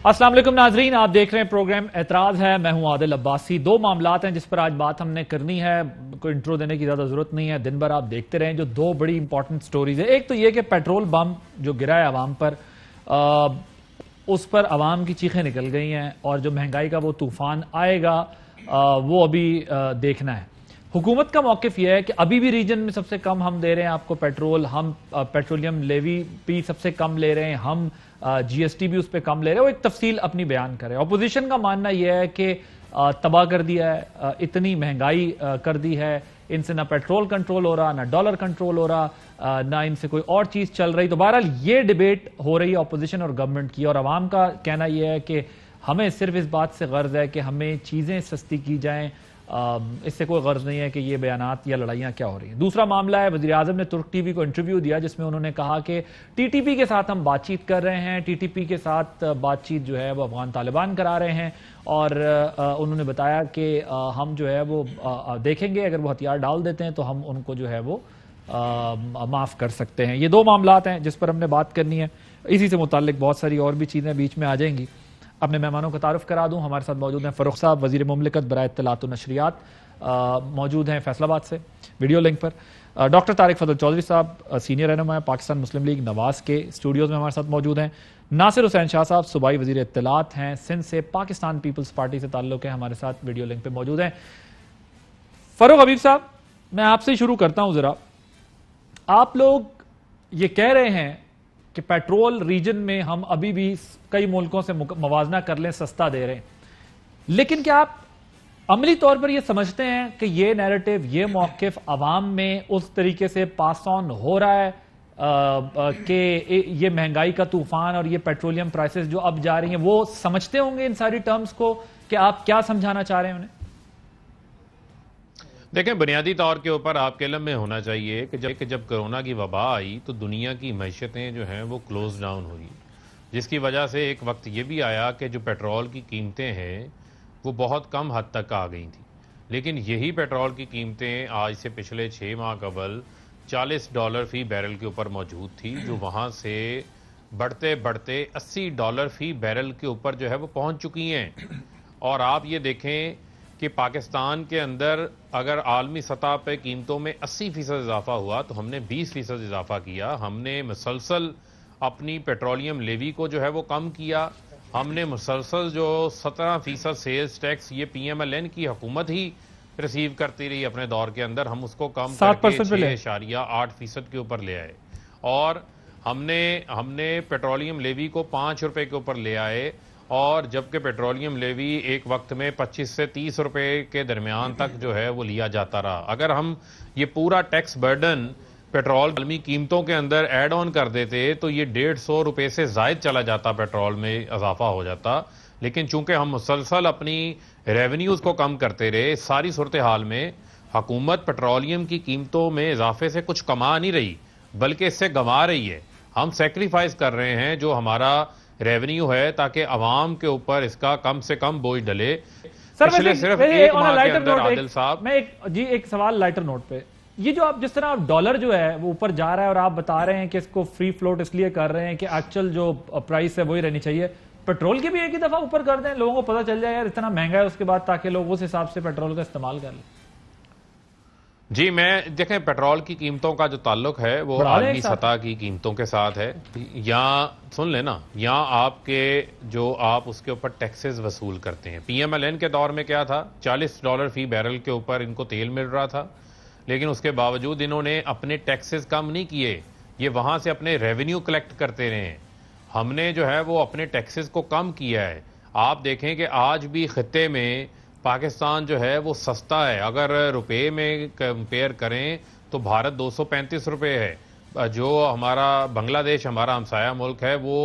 अस्सलाम वालेकुम नाजरीन, आप देख रहे हैं प्रोग्राम एतराज है। मैं हूं आदिल अब्बासी। दो मामलात हैं जिस पर आज बात हमने करनी है। कोई इंट्रो देने की ज़्यादा ज़रूरत नहीं है, दिन भर आप देखते रहें। जो दो बड़ी इंपॉर्टेंट स्टोरीज है, एक तो ये कि पेट्रोल बम जो गिरा है आवाम पर, उस पर आवाम की चीखें निकल गई हैं और जो महंगाई का वो तूफान आएगा वो अभी देखना है। हुकूमत का मौक़िफ़ यह है कि अभी भी रीजन में सबसे कम हम दे रहे हैं आपको पेट्रोल, हम पेट्रोलियम लेवी भी सबसे कम ले रहे हैं, हम जीएसटी भी उस पर कम ले रहे हैं। वो एक तफसील अपनी बयान करें। अपोजिशन का मानना यह है कि तबाह कर दिया है, इतनी महंगाई कर दी है, इनसे ना पेट्रोल कंट्रोल हो रहा, ना डॉलर कंट्रोल हो रहा, ना इनसे कोई और चीज़ चल रही। तो बहरहाल ये डिबेट हो रही है अपोजिशन और गवर्नमेंट की, और अवाम का कहना यह है कि हमें सिर्फ इस बात से गर्ज है कि हमें चीज़ें सस्ती की जाएँ, इससे कोई गर्ज नहीं है कि ये बयानात या लड़ाइयाँ क्या हो रही हैं। दूसरा मामला है, वज़ीर आज़म ने तुर्क टीवी को इंटरव्यू दिया जिसमें उन्होंने कहा कि टीटीपी के साथ हम बातचीत कर रहे हैं, टीटीपी के साथ बातचीत जो है वो अफगान तालिबान करा रहे हैं, और उन्होंने बताया कि हम जो है वो देखेंगे, अगर वो हथियार डाल देते हैं तो हम उनको जो है वो माफ़ कर सकते हैं। ये दो मामलात हैं जिस पर हमने बात करनी है। इसी से मुताल्लिक बहुत सारी और भी चीज़ें बीच में आ जाएंगी। अपने मेहमानों का तारुफ करा दूं। हमारे साथ मौजूद हैं फ़ारूक साहब, वज़ीर मुमलिकत बराए इत्तलात व नशरियात, मौजूद हैं फैसलाबाद से वीडियो लिंक पर। डॉक्टर तारिक फजल चौधरी साहब, सीनियर रहनुमा पाकिस्तान मुस्लिम लीग नवाज के स्टूडियोज़ में हमारे साथ मौजूद हैं। नासिर हुसैन शाह साहब सूबाई वज़ीर इत्तलात हैं, सिंध से, पाकिस्तान पीपल्स पार्टी से ताल्लुक़ है, हमारे साथ वीडियो लिंक पर मौजूद हैं। फ़ारूक हबीब साहब, मैं आपसे ही शुरू करता हूँ। ज़रा आप लोग ये कह रहे हैं कि पेट्रोल रीजन में हम अभी भी कई मुल्कों से मवाजना कर लें सस्ता दे रहे हैं, लेकिन क्या आप अमली तौर पर यह समझते हैं कि यह नैरेटिव, यह मौक़िफ़ अवाम में उस तरीके से पास ऑन हो रहा है कि ये महंगाई का तूफान और ये पेट्रोलियम प्राइसेस जो अब जा रही हैं, वो समझते होंगे इन सारी टर्म्स को कि आप क्या समझाना चाह रहे हैं उन्हें? देखें, बुनियादी तौर के ऊपर आपके इल्म में होना चाहिए कि जब कोरोना की वबा आई तो दुनिया की मईशतें जो हैं वो क्लोज डाउन हुई, जिसकी वजह से एक वक्त ये भी आया कि जो पेट्रोल की कीमतें हैं वो बहुत कम हद तक आ गई थी। लेकिन यही पेट्रोल की कीमतें आज से पिछले 6 माह कबल $40 फ़ी बैरल के ऊपर मौजूद थी, जो वहाँ से बढ़ते बढ़ते $80 फ़ी बैरल के ऊपर जो है वो पहुँच चुकी हैं। और आप ये देखें कि पाकिस्तान के अंदर अगर आलमी सतह पे कीमतों में 80% इजाफा हुआ तो हमने 20% इजाफा किया। हमने मुसलसल अपनी पेट्रोलियम लेवी को जो है वो कम किया। हमने मुसलसल जो 17% सेल्स टैक्स ये PMLN की हुकूमत ही रिसीव करती रही अपने दौर के अंदर, हम उसको कम करके 6.8% के ऊपर ले आए। और हमने पेट्रोलियम लेवी को ₹5 के ऊपर ले आए, और जबकि पेट्रोलियम लेवी एक वक्त में 25 से 30 रुपए के दरमियान तक जो है वो लिया जाता रहा। अगर हम ये पूरा टैक्स बर्डन पेट्रोल आलमी कीमतों के अंदर ऐड ऑन कर देते तो ये 150 रुपए से जायद चला जाता, पेट्रोल में इजाफा हो जाता। लेकिन चूंकि हम मुसलसल अपनी रेवेन्यूज को कम करते रहे, सारी सूरत हाल में हुकूमत पेट्रोलियम की कीमतों में इजाफे से कुछ कमा नहीं रही बल्कि इससे गंवा रही है। हम सेक्रीफाइस कर रहे हैं जो हमारा रेवेन्यू है ताकि अवाम के ऊपर इसका कम से कम बोझ डले। पिछले सिर्फ एक माह के अंदर आदिल साहब, मैं एक सवाल लाइटर नोट पे, ये जो आप जिस तरह आप डॉलर जो है वो ऊपर जा रहा है और आप बता रहे हैं कि इसको फ्री फ्लोट इसलिए कर रहे हैं कि एक्चुअल जो प्राइस है वही रहनी चाहिए, पेट्रोल की भी एक ही दफा ऊपर कर दें, लोगों को पता चल जाए यार इतना महंगा है उसके बाद, ताकि लोग उस हिसाब से पेट्रोल का इस्तेमाल कर लें। जी, मैं देखें, पेट्रोल की कीमतों का जो ताल्लुक है वो आलमी सतह की कीमतों के साथ है। यहाँ सुन लेना, यहाँ आपके जो आप उसके ऊपर टैक्सेस वसूल करते हैं। PMLN के दौर में क्या था, $40 फ़ी बैरल के ऊपर इनको तेल मिल रहा था, लेकिन उसके बावजूद इन्होंने अपने टैक्सेस कम नहीं किए, ये वहाँ से अपने रेवेन्यू कलेक्ट करते रहे हैं। हमने जो है वो अपने टैक्सेस को कम किया है। आप देखें कि आज भी खित्ते में पाकिस्तान जो है वो सस्ता है। अगर रुपए में कंपेयर करें तो भारत 235 रुपए है, जो हमारा बांग्लादेश हमारा हमसाया मुल्क है वो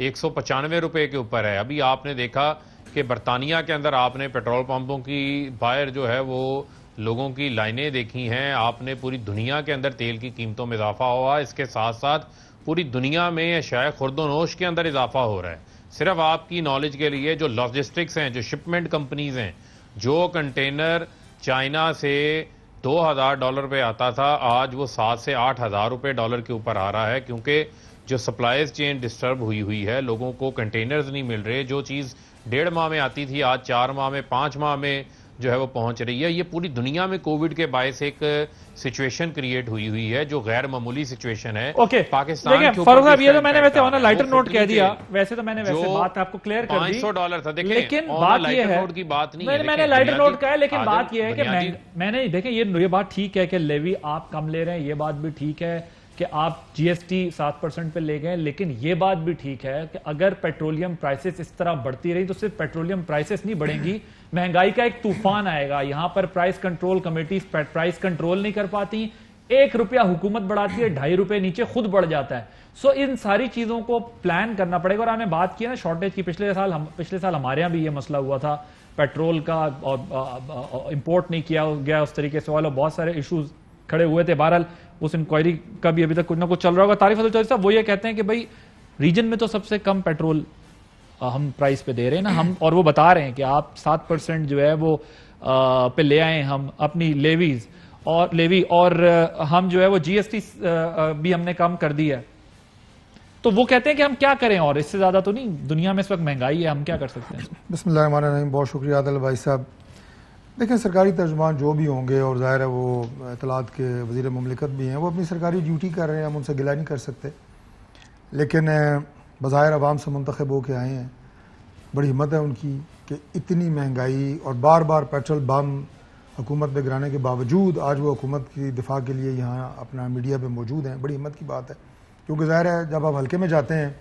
195 रुपए के ऊपर है। अभी आपने देखा कि बरतानिया के अंदर आपने पेट्रोल पंपों की बाहर जो है वो लोगों की लाइनें देखी हैं। आपने पूरी दुनिया के अंदर तेल की कीमतों में इजाफा हुआ, इसके साथ साथ पूरी दुनिया में शायद खुर्दोनोश के अंदर इजाफा हो रहा है। सिर्फ आपकी नॉलेज के लिए, जो लॉजिस्टिक्स हैं, जो शिपमेंट कंपनीज हैं, जो कंटेनर चाइना से $2000 पे आता था, आज वो $7 से $8000 डॉलर के ऊपर आ रहा है, क्योंकि जो सप्लाईज चेन डिस्टर्ब हुई है, लोगों को कंटेनर्स नहीं मिल रहे, जो चीज़ 1.5 माह में आती थी आज 4 माह में 5 माह में जो है वो पहुंच रही है। ये पूरी दुनिया में कोविड के बायस एक सिचुएशन क्रिएट हुई है जो गैर मामूली सिचुएशन है। ओके, पाकिस्तान के ऊपर फारूक साहब ये तो मैंने वैसे ऑन लाइटर नोट कह दिया, वैसे तो मैंने वैसे बात आपको क्लियर कर दी। $500 था, देखिए, लेकिन बात ये है, की बात नहीं है, मैंने लाइटर नोट कहा है, लेकिन बात ये है कि मैंने देखें ये बात ठीक है कि लेवी आप कम ले रहे हैं, ये बात भी ठीक है कि आप जीएसटी 7% पे ले गए, लेकिन ये बात भी ठीक है कि अगर पेट्रोलियम प्राइसेस इस तरह बढ़ती रही तो सिर्फ पेट्रोलियम प्राइसेस नहीं बढ़ेंगी, महंगाई का एक तूफान आएगा। यहां पर price control committee price control नहीं कर पाती, 1 रुपया हुकूमत बढ़ाती है, 2.5 रुपए नीचे खुद बढ़ जाता है। सो इन सारी चीजों को प्लान करना पड़ेगा। और आपने बात की ना शॉर्टेज की, पिछले साल हमारे यहाँ भी ये मसला हुआ था पेट्रोल का, और इंपोर्ट नहीं किया गया उस तरीके से, वाला बहुत सारे इश्यूज खड़े हुए थे। बहरहाल उस इंक्वायरी का भी अभी तक कुछ ना कुछ चल रहा होगा। तारिफ अब्दुल चौधरी साहब वो ये कहते हैं कि भाई रीजन में तो सबसे कम पेट्रोल हम प्राइस पे दे रहे हैं ना हम, और वो बता रहे हैं कि आप 7% जो है वो पे ले आए हम अपनी लेवी और हम जो है वो जीएसटी भी हमने कम कर दी है। तो वो कहते हैं कि हम क्या करें, और इससे ज्यादा तो नहीं, दुनिया में इस वक्त महंगाई है, हम क्या कर सकते हैं। बिस्मिल्लाहिर्रहमानिर्रहीम, बहुत शुक्रिया आदिल भाई साहब। देखिए, सरकारी तर्जुमान जो भी होंगे, और ज़ाहिर है वो इत्तलात के वज़ीर मुमलिकत भी हैं, वो अपनी सरकारी ड्यूटी कर रहे हैं, हम उनसे गिला नहीं कर सकते। लेकिन बज़ाहिर अवाम से मुंतखब होकर आए हैं, बड़ी हिम्मत है उनकी कि इतनी महंगाई और बार बार पेट्रोल बम हुकूमत पे गिराने के बावजूद आज वो हुकूमत की दिफा के लिए यहाँ अपना मीडिया पे मौजूद हैं। बड़ी हिम्मत की बात है, क्योंकि ज़ाहिर है जब आप हल्के में जाते हैं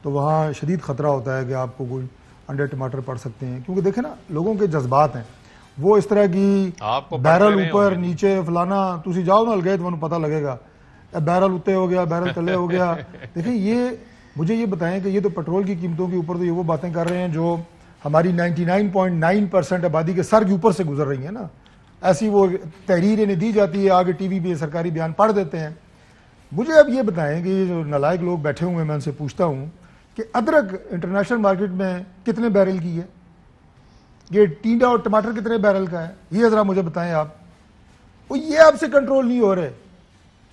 तो वहाँ शदीद ख़तरा होता है कि आपको कोई अंडे टमाटर पड़ सकते हैं। क्योंकि देखें ना, लोगों के जज्बात हैं, वो इस तरह की बैरल ऊपर नीचे फलाना, तुसी जाओ ना अलगैत तो पता लगेगा बैरल उत्ते हो गया, बैरल तले हो गया। देखिए, ये मुझे ये बताएं कि ये तो पेट्रोल की कीमतों के ऊपर तो ये वो बातें कर रहे हैं जो हमारी 99.9% आबादी के सर के ऊपर से गुजर रही है ना। ऐसी वो तहरीर इन्हें दी जाती है, आगे टीवी पे सरकारी बयान पढ़ देते हैं। मुझे अब ये बताएं कि ये जो नालायक लोग बैठे हुए हैं, मैं उनसे पूछता हूँ कि अदरक इंटरनेशनल मार्केट में कितने बैरल की है, ये टींडा और टमाटर कितने बैरल का है, ये ज़रा मुझे बताएं आप। वो ये आपसे कंट्रोल नहीं हो रहे,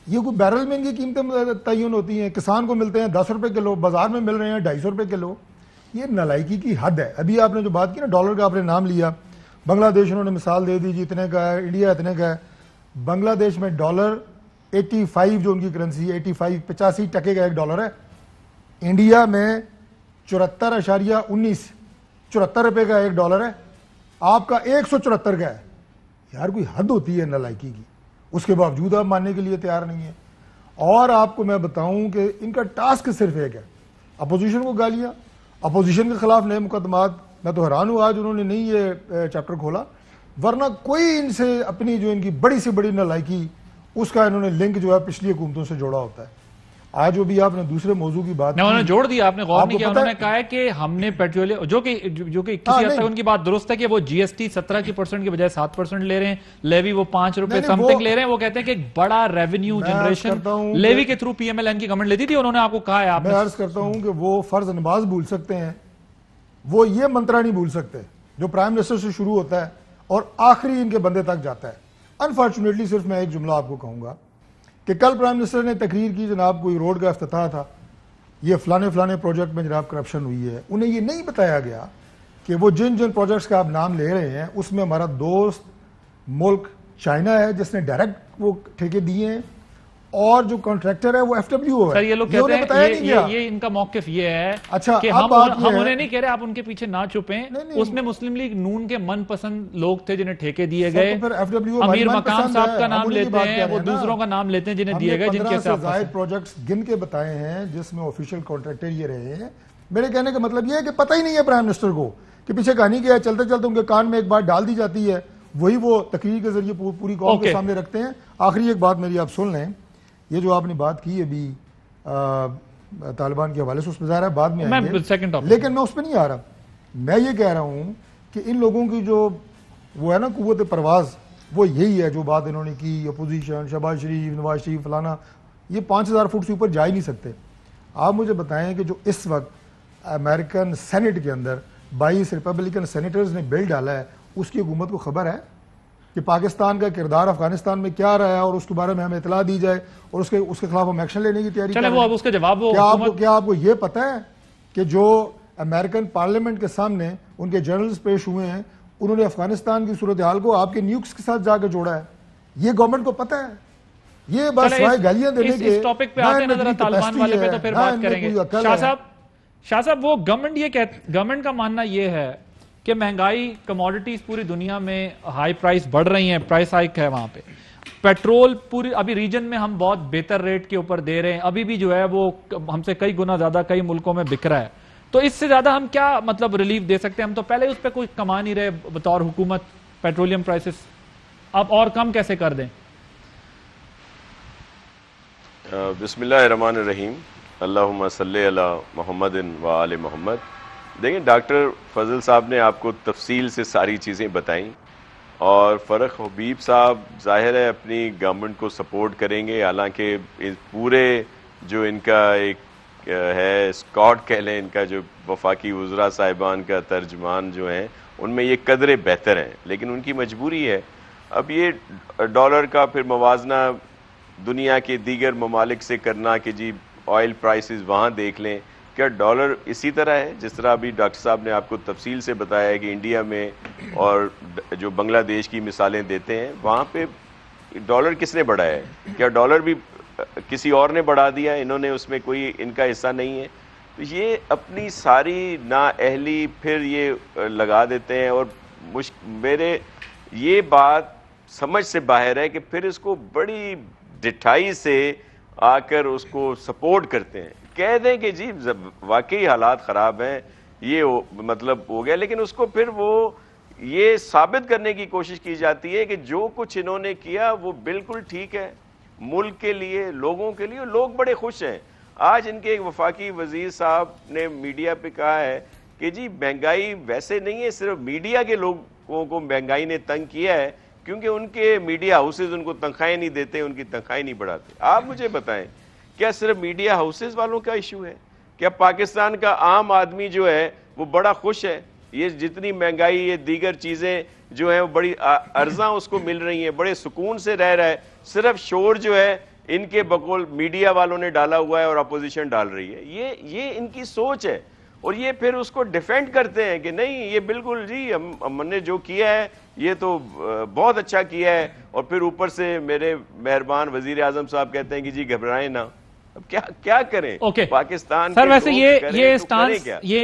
ये कोई बैरल में इनकी कीमतें तयन होती हैं। किसान को मिलते हैं 10 रुपये किलो, बाजार में मिल रहे हैं 250 रुपये किलो। ये नालायकी की हद है। अभी आपने जो बात की ना, डॉलर का आपने नाम लिया, बांग्लादेश उन्होंने मिसाल दे दी जी इतने का है, इंडिया इतने का है। बांग्लादेश में डॉलर 85 जो उनकी करेंसी है, 85 का 1 डॉलर है। इंडिया में 74.19 रुपये का 1 डॉलर है, आपका 174 का है। यार कोई हद होती है नालायकी की, उसके बावजूद आप मानने के लिए तैयार नहीं है। और आपको मैं बताऊं कि इनका टास्क सिर्फ एक है, अपोजिशन को गालियां, अपोजिशन के खिलाफ नए मुकदमात। मैं तो हैरान हूं आज उन्होंने नहीं ये चैप्टर खोला, वरना कोई इनसे अपनी जो इनकी बड़ी से बड़ी नालायकी उसका इन्होंने लिंक जो है पिछली हुकूमतों से जोड़ा होता है। आज जो भी आपने दूसरे मौजू की बात उन्होंने जोड़ दिया, आपने गौर नहीं किया, उन्होंने कहा है कि हमने पेट्रोलियम जो कि 21 हद तक उनकी बात दुरुस्त है कि वो जीएसटी 17% की बजाय 7% ले रहे हैं, लेवी वो 5 रुपए समथिंग ले रहे हैं। वो कहते हैं कि एक बड़ा रेवेन्यू जनरेशन लेवी के थ्रू पीएमएलएन की गवर्नमेंट लेती थी, उन्होंने आपको कहा है। मैं अर्ज करता हूं कि वो फर्ज नमाज भूल सकते हैं, वो ये मंत्रा नहीं भूल सकते जो प्राइम मिनिस्टर से शुरू होता है और आखिरी इनके बंदे तक जाता है। अनफॉर्चुनेटली सिर्फ मैं एक जुमला आपको कहूंगा कि कल प्राइम मिनिस्टर ने तकरीर की, जनाब कोई रोड का इफ्तिताह था, ये फलाने प्रोजेक्ट में जनाब करप्शन हुई है। उन्हें ये नहीं बताया गया कि वो जिन जिन प्रोजेक्ट्स का आप नाम ले रहे हैं उसमें हमारा दोस्त मुल्क चाइना है जिसने डायरेक्ट वो ठेके दिए हैं, और जो कॉन्ट्रैक्टर है वो एफडब्ल्यू है। सर ये लोग कहते हैं ये इनका मौकिफ ये है अच्छा कि हम उन्हें नहीं कह रहे आप उनके पीछे ना छुपें। उसमें मुस्लिम लीग नून के मनपसंद लोग थे जिन्हें ठेके दिए गए। अमीर मकाम साहब का नाम लेते हैं, वो दूसरों का नाम लेते हैं जिन्हें दिए गए, जिनके साथ प्रोजेक्ट्स गिन के बताए हैं जिसमें ऑफिशियल कॉन्ट्रैक्टर ये रहे हैं। मेरे कहने का मतलब ये है कि पता ही नहीं है प्राइम मिनिस्टर को कि पीछे कहानी क्या है। चलते चलते उनके कान में एक बात डाल दी जाती है, वही वो तकरीर के जरिए पूरी कौम के सामने रखते हैं। आखिरी एक बात मेरी आप सुन लें, ये जो आपने बात की अभी तालिबान के हवाले से, उसमें ज़ाहिर है बाद में आएंगे, लेकिन मैं उस पर नहीं आ रहा। मैं ये कह रहा हूँ कि इन लोगों की जो वो है ना कुव्वत परवाज़, वो यही है जो बात इन्होंने की, अपोजिशन, शहबाज शरीफ, नवाज शरीफ, फलाना, ये 5000 फुट से ऊपर जा ही नहीं सकते। आप मुझे बताएं कि जो इस वक्त अमेरिकन सेनेट के अंदर 22 रिपब्लिकन सेनेटर्स ने बिल डाला है, उसकी हुकूमत को खबर है? कि पाकिस्तान का किरदार अफगानिस्तान में क्या रहा है और उसके बारे में हमें इतला दी जाए और उसके खिलाफ हम एक्शन लेने की तैयारी चले वो अब उसके जवाब वो क्या आपको ये पता है कि जो अमेरिकन पार्लियामेंट के सामने उनके जर्नल्स पेश हुए हैं, उन्होंने अफगानिस्तान की सूरत हाल को आपके न्यूक्स के साथ जाकर जोड़ा है? ये गवर्नमेंट को पता है? ये बस गालियां देने के इस टॉपिक पे आते हैं नजर तालिबान वाले पे तो फिर बात करेंगे। शाह साहब वो गवर्नमेंट का मानना ये है कि महंगाई, कमोडिटीज पूरी दुनिया में हाई प्राइस बढ़ रही हैं, प्राइस हाइक है वहां पे। पेट्रोल पूरी अभी रीजन में हम बहुत बेहतर रेट के ऊपर दे रहे हैं, अभी भी जो है वो हमसे कई गुना ज्यादा कई मुल्कों में बिक रहा है। तो इससे ज्यादा हम क्या मतलब रिलीफ दे सकते हैं? हम तो पहले उस पर कोई कमा नहीं रहे बतौर हुकूमत पेट्रोलियम प्राइसेस, अब और कम कैसे कर दें? बिस्मिल्लाहिर्रहमानिर्रहीम, अल्लाहुम्मा सल्ली अला मुहम्मदिन व आले मोहम्मद। देखिए, डॉक्टर फजल साहब ने आपको तफसील से सारी चीज़ें बताई और फ़रख हबीब साहब ज़ाहिर है अपनी गवर्नमेंट को सपोर्ट करेंगे, हालांकि पूरे जो इनका एक है स्कॉट कह लें, इनका जो वफाकी वज़रा साहिबान का तर्जमान जो हैं उनमें ये कदरे बेहतर हैं, लेकिन उनकी मजबूरी है। अब ये डॉलर का फिर मवाजना दुनिया के दीगर ममालिक से करना कि जी ऑयल प्राइसेस वहाँ देख लें, क्या डॉलर इसी तरह है जिस तरह अभी डॉक्टर साहब ने आपको तफसील से बताया है कि इंडिया में और जो बांग्लादेश की मिसालें देते हैं वहाँ पे डॉलर किसने बढ़ाया है? क्या डॉलर भी किसी और ने बढ़ा दिया है? इन्होंने उसमें कोई इनका हिस्सा नहीं है। तो ये अपनी सारी नाअहली फिर ये लगा देते हैं और मेरे ये बात समझ से बाहर है कि फिर इसको बड़ी डिठाई से आकर उसको सपोर्ट करते हैं, कह दें कि जी वाकई हालात ख़राब हैं, ये मतलब हो गया, लेकिन उसको फिर वो ये साबित करने की कोशिश की जाती है कि जो कुछ इन्होंने किया वो बिल्कुल ठीक है मुल्क के लिए, लोगों के लिए, लोग बड़े खुश हैं। आज इनके एक वफाकी वजीर साहब ने मीडिया पे कहा है कि जी महंगाई वैसे नहीं है, सिर्फ मीडिया के लोगों को महंगाई ने तंग किया है क्योंकि उनके मीडिया हाउसेज उनको तनख्वाहें नहीं देते, उनकी तनख्वाहें नहीं बढ़ाते। आप मुझे बताएं, क्या सिर्फ मीडिया हाउसेज वालों का इशू है? क्या पाकिस्तान का आम आदमी जो है वो बड़ा खुश है? ये जितनी महंगाई, ये दीगर चीज़ें जो है वो बड़ी अर्जा उसको मिल रही हैं, बड़े सुकून से रह रहा है। सिर्फ शोर जो है इनके बकौल मीडिया वालों ने डाला हुआ है और अपोजिशन डाल रही है। ये इनकी सोच है और ये फिर उसको डिफेंड करते हैं कि नहीं ये बिल्कुल जी हमने जो किया है ये तो बहुत अच्छा किया है, और फिर ऊपर से मेरे मेहरबान वजीर आजम साहब कहते हैं कि जी घबराएं ना। अब क्या करें? पाकिस्तान सर वैसे ये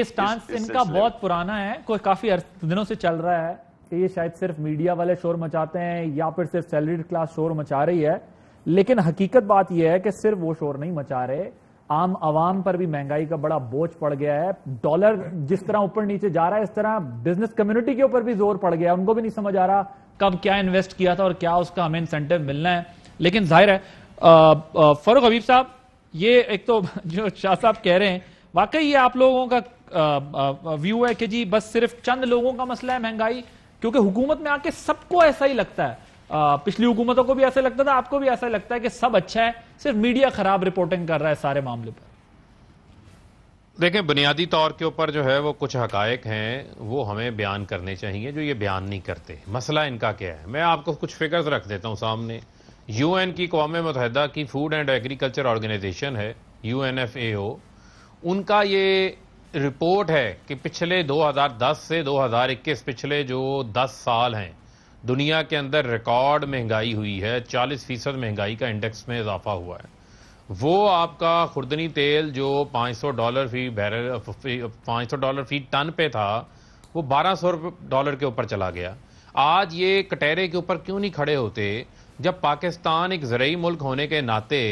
स्टांस इनका बहुत पुराना है, कोई काफी दिनों से चल रहा है कि ये शायद सिर्फ मीडिया वाले शोर मचाते हैं या फिर सिर्फ सैलरीड क्लास शोर मचा रही है, लेकिन हकीकत बात यह है कि सिर्फ वो शोर नहीं मचा रहे, आम आवाम पर भी महंगाई का बड़ा बोझ पड़ गया है। डॉलर जिस तरह ऊपर नीचे जा रहा है इस तरह बिजनेस कम्युनिटी के ऊपर भी जोर पड़ गया है, उनको भी नहीं समझ आ रहा कब क्या इन्वेस्ट किया था और क्या उसका हमें इंसेंटिव मिलना है। लेकिन जाहिर है फरूक हबीब साहब, ये एक तो जो शाह साहब कह रहे हैं वाकई ये आप लोगों का व्यू है कि जी बस सिर्फ चंद लोगों का मसला है महंगाई, क्योंकि हुकूमत में आके सबको ऐसा ही लगता है, पिछली हुकूमतों को भी ऐसा लगता था, आपको भी ऐसा लगता है कि सब अच्छा है, सिर्फ मीडिया खराब रिपोर्टिंग कर रहा है सारे मामले पर। देखें, बुनियादी तौर के ऊपर जो है वो कुछ हकायक हैं वो हमें बयान करने चाहिए जो ये बयान नहीं करते। मसला इनका क्या है, मैं आपको कुछ फिगर्स रख देता हूं सामने। यूएन की अक़वाम मुत्तहिदा की फूड एंड एग्रीकल्चर ऑर्गेनाइजेशन है UNFAO, उनका ये रिपोर्ट है कि पिछले 2010 से 2021 पिछले जो 10 साल हैं दुनिया के अंदर रिकॉर्ड महंगाई हुई है, 40% महंगाई का इंडेक्स में इजाफा हुआ है। वो आपका खुर्दनी तेल जो $500 फी बैरल, $500 फी टन पे था, वो $1200 के ऊपर चला गया। आज ये कटहरे के ऊपर क्यों नहीं खड़े होते जब पाकिस्तान एक ज़रूरी मुल्क होने के नाते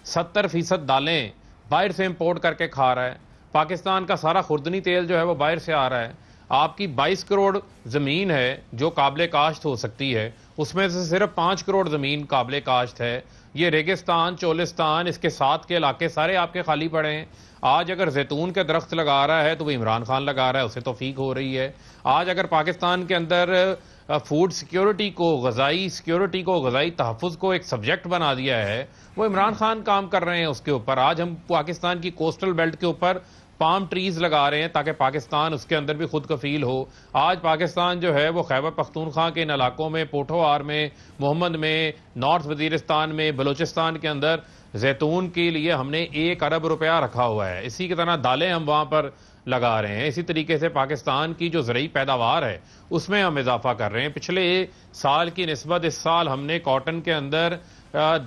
70% दालें बाहर से इंपोर्ट करके खा रहा है। पाकिस्तान का सारा खुर्दनी तेल जो है वो बाहर से आ रहा है। आपकी 22 करोड़ ज़मीन है जो काबिल काश्त हो सकती है, उसमें से सिर्फ 5 करोड़ ज़मीन काबिल काश्त है। ये रेगिस्तान, चोलिस्तान, इसके साथ के इलाके सारे आपके खाली पड़े हैं। आज अगर जैतून के दरख्त लगा रहा है तो वो इमरान खान लगा रहा है, उससे तौफीक हो रही है। आज अगर पाकिस्तान के अंदर फूड सिक्योरिटी को, ग़ज़ाई सिक्योरिटी को, ग़ज़ाई तहफ़्फ़ुज़ को एक सब्जेक्ट बना दिया है, वो इमरान खान काम कर रहे हैं उसके ऊपर। आज हम पाकिस्तान की कोस्टल बेल्ट के ऊपर पाम ट्रीज लगा रहे हैं ताकि पाकिस्तान उसके अंदर भी खुद कफील हो। आज पाकिस्तान जो है वो खैबर पख्तूनख्वा के इन इलाकों में, पोठोहार में, मोहम्मद में, नॉर्थ वजीरिस्तान में, बलूचिस्तान के अंदर जैतून के लिए हमने 1 अरब रुपया रखा हुआ है। इसी की तरह दालें हम वहां पर लगा रहे हैं। इसी तरीके से पाकिस्तान की जो ज़रई पैदावार है उसमें हम इजाफा कर रहे हैं। पिछले साल की निस्बत इस साल हमने कॉटन के अंदर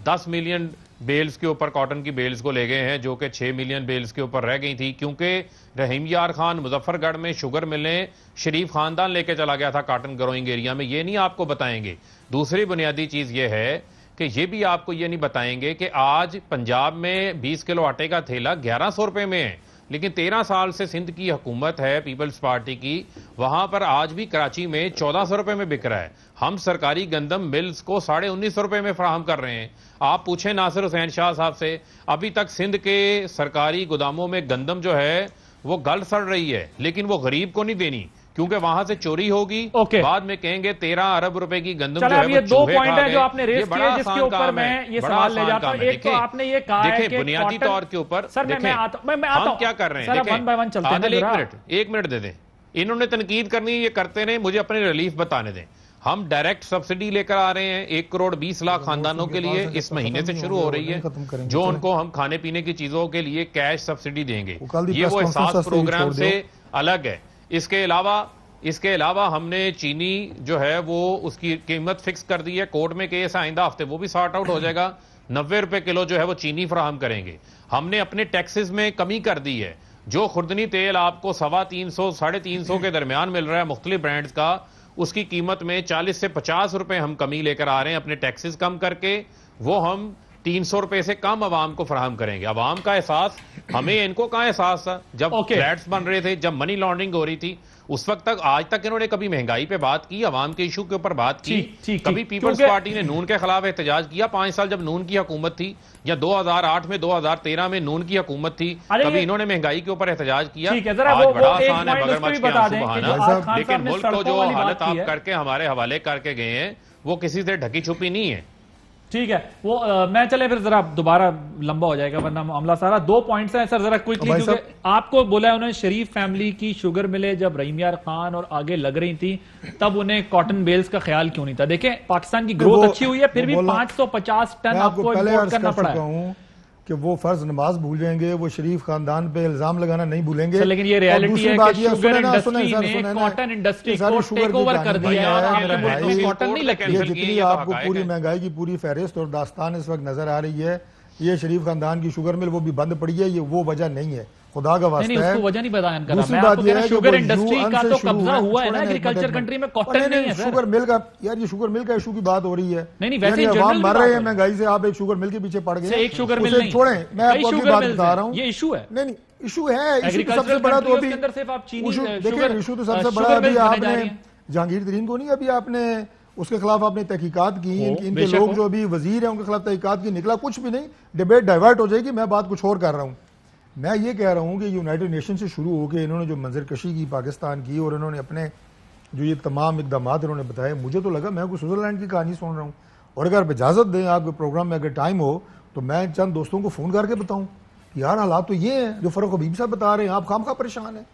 10 मिलियन बेल्स के ऊपर कॉटन की बेल्स को ले गए हैं, जो कि 6 मिलियन बेल्स के ऊपर रह गई थी, क्योंकि रहीम यार खान मुजफ्फरगढ़ में शुगर मिलें शरीफ खानदान लेके चला गया था कॉटन ग्रोइंग एरिया में। ये नहीं आपको बताएंगे। दूसरी बुनियादी चीज ये है कि ये भी आपको ये नहीं बताएंगे कि आज पंजाब में 20 किलो आटे का थैला 1100 रुपए में है, लेकिन 13 साल से सिंध की हुकूमत है पीपल्स पार्टी की, वहां पर आज भी कराची में 1400 रुपए में बिक रहा है। हम सरकारी गंदम मिल्स को 1950 रुपए में फराहम कर रहे हैं। आप पूछें नासिर हुसैन शाह साहब से, अभी तक सिंध के सरकारी गोदामों में गंदम जो है वो गल सड़ रही है, लेकिन वो गरीब को नहीं देनी क्योंकि वहां से चोरी होगी। बाद में कहेंगे 13 अरब रुपए की गंदम जो है ये 2 पॉइंट है जो आपने रेस किए, जिसके ऊपर मैं ये सवाल ले जाता हूं। एक तो आपने ये कहा है कि बुनियादी तौर के ऊपर सर मैं आता हूं, क्या कर रहे हैं, सर वन बाय वन चलते हैं। एक मिनट दे दें, इन्होंने तनकीद करनी ये करते रहे, मुझे अपने रिलीफ बताने दें। हम डायरेक्ट सब्सिडी लेकर आ रहे हैं 1 करोड़ 20 लाख खानदानों के लिए, इस महीने से शुरू हो रही है, जो उनको हम खाने पीने की चीजों के लिए कैश सब्सिडी देंगे। ये वो एहसास प्रोग्राम से अलग है। इसके अलावा हमने चीनी जो है वो उसकी कीमत फिक्स कर दी है कोर्ट में, केस आइंदा हफ्ते वो भी सॉर्ट आउट हो जाएगा। 90 रुपए किलो जो है वो चीनी फराहम करेंगे। हमने अपने टैक्सेस में कमी कर दी है। जो खुर्दनी तेल आपको 350 350 के दरमियान मिल रहा है मुख्तलिफ ब्रांड्स का, उसकी कीमत में 40 से 50 रुपए हम कमी लेकर आ रहे हैं अपने टैक्सेस कम करके। वो हम 300 रुपए से कम अवाम को फराहम करेंगे। अवाम का एहसास, हमें इनको कहाँ एहसास था जब फ्लैट्स बन रहे थे, जब मनी लॉन्ड्रिंग हो रही थी, उस वक्त तक आज तक इन्होंने कभी महंगाई पे बात की, अवाम के इशू के ऊपर बात की? कभी पीपल्स पार्टी ने नून के खिलाफ एहतजाज किया? 5 साल जब नून की हुकूमत थी, या 2008 में 2013 में नून की हुकूमत थी, कभी इन्होंने महंगाई के ऊपर एहतजाज किया? आज बड़ा आसान है मगरमच्छ के आंसू बहाना, लेकिन मुल्क को जो हालत आप करके हमारे हवाले करके गए हैं वो किसी से ढकी छुपी नहीं है। ठीक है, वो मैं चले फिर जरा दोबारा लंबा हो जाएगा वरना मामला सारा। 2 पॉइंट्स हैं सर, जरा क्विकली, क्योंकि आपको बोला है उन्होंने शरीफ फैमिली की शुगर मिले जब रहीम यार खान और आगे लग रही थी तब उन्हें कॉटन बेल्स का ख्याल क्यों नहीं था? देखें पाकिस्तान की ग्रोथ अच्छी हुई है, फिर भी 550 टन आपको इंपोर्ट करना पड़ा है कि वो फर्ज नमाज भूल जाएंगे, वो शरीफ खानदान पे इल्जाम लगाना नहीं भूलेंगे। लेकिन ये रियलिटी है कि शुगर इंडस्ट्री ने कॉटन इंडस्ट्री को टेक ओवर कर दिया है और आपके मुल्क में कॉटन नहीं लगती। ये जितनी आपको पूरी महंगाई की पूरी फहरिस्त और दास्तान इस वक्त नजर आ रही है, ये शरीफ खानदान की शुगर मिल वो भी बंद पड़ी है, ये वो वजह नहीं है, खुदा का वास्ता है। वजह नहीं बयान कर रहा मैं, आपको कह रहा शुगर इंडस्ट्री का तो कब्जा हुआ है ना एग्रीकल्चर कंट्री में, कॉटन नहीं है। शुगर मिल का यार, ये शुगर मिल का इशू की बात हो रही है। नहीं वैसे अवाम मर रहे हैं महंगाई से, आप एक शुगर मिल के पीछे पड़ गए। एक शुगर मिल नहीं छोड़ें, मैं आपको अभी बात बता रहा हूँ, ये इशू है। नहीं इशू है, सबसे बड़ा तो अभी देखिए इशू तो सबसे बड़ा अभी आपने जहांगीर तरीन को नहीं, अभी आपने उसके खिलाफ आपने तहकीकात की, इनके लोग जो अभी वजीर हैं उनके खिलाफ तहकीकात की, निकला कुछ भी नहीं, डिबेट डाइवर्ट हो जाएगी। मैं बात कुछ और कर रहा हूँ। मैं ये कह रहा हूँ कि यूनाइटेड नेशन से शुरू होकर इन्होंने जो मंजरकशी की पाकिस्तान की और इन्होंने अपने जो ये तमाम इकदाम इन्होंने बताए, मुझे तो लगा मैं कोई स्विट्जरलैंड की कहानी सुन रहा हूँ। और अगर इजाज़त दें आपके प्रोग्राम में अगर टाइम हो तो मैं चंद दोस्तों को फ़ोन करके बताऊँ यार हालात तो ये हैं जो फ़र्रुख हबीब साहब बता रहे हैं, आप खामखा परेशान हैं।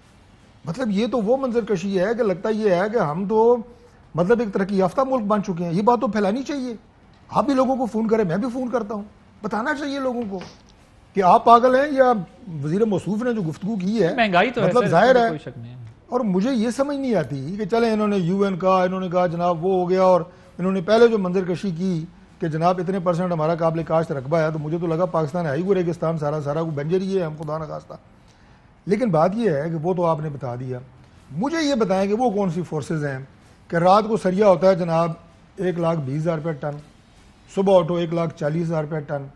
मतलब ये तो वो मंजरकशी है कि लगता ये है कि हम तो मतलब एक तरक्की याफ्ता मुल्क बन चुके हैं। ये बात तो फैलानी चाहिए, आप भी लोगों को फ़ोन करें, मैं भी फ़ोन करता हूँ, बताना चाहिए लोगों को कि आप पागल हैं या वजीर मौसूफ ने जो गुफ्तगू की है महंगाई तो मतलब जाहिर है। और मुझे ये समझ नहीं आती कि चले इन्होंने यूएन का, इन्होंने कहा जनाब वो हो गया, और इन्होंने पहले जो मंजरकशी की कि जनाब इतने % हमारा काबिल काश्त रकबा है, तो मुझे तो लगा पाकिस्तान है ही वो रेगिस्तान, सारा को बंजर ही है, हम खुदा न खास्ता। लेकिन बात यह है कि वो तो आपने बता दिया। मुझे ये बताएं कि वो कौन सी फोर्सेज हैं कि रात को सरिया होता है जनाब 1,20,000 रुपये टन, सुबह उठो 1,40,000 रुपये टन,